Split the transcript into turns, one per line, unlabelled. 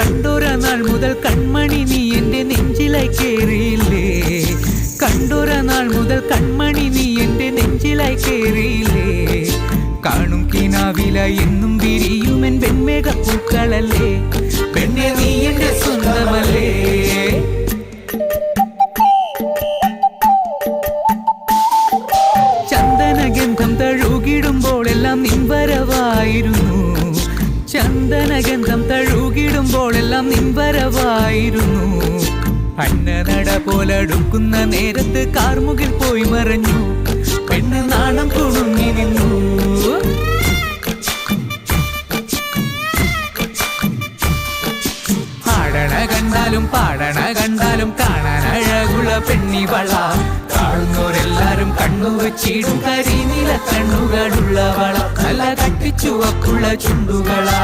കണ്ടൊര നാൾ മുതൽ കൺമണി നീ എൻ്റെ നെഞ്ചിലായി കേറിയില്ലേ, കണ്ടൊര നാൾ മുതൽ കൺമണി നീ എൻ്റെ നെഞ്ചിലായി കേറിയില്ലേ. കാണും കിനാവില എന്നും വിരിയുമെൻ വെൺമേഘപ്പൂക്കളല്ലേ, പെണ്ണെ നീ എൻ്റെ സ്വന്തമല്ലേ. ചന്ദനഗന്ധം തഴുകിടുമ്പോഴെല്ലാം നിൻവരവായിരുന്നു, ചന്ദനഗന്ധം തഴുകിടുമ്പോഴെല്ലാം നിൻവരവായിരുന്നു. അന്നനട പോലടുക്കുന്ന നേരത്ത് കാർമുകിൽ പോയി മറഞ്ഞു, പെണ്ണ് നാണം കുണുങ്ങി നിന്നു. ആടണ കണ്ടാലും പാടണ കണ്ടാലും കാണാൻ അഴകുള്ള പെണ്ണിവള, കാണുന്നവരെല്ലാരും കണ്ണു വെച്ചിടും കരിനീല കണ്ണുകളുള്ളവള, നല്ല കട്ടിച്ചുവപ്പുള്ള ചുണ്ടുകളാ.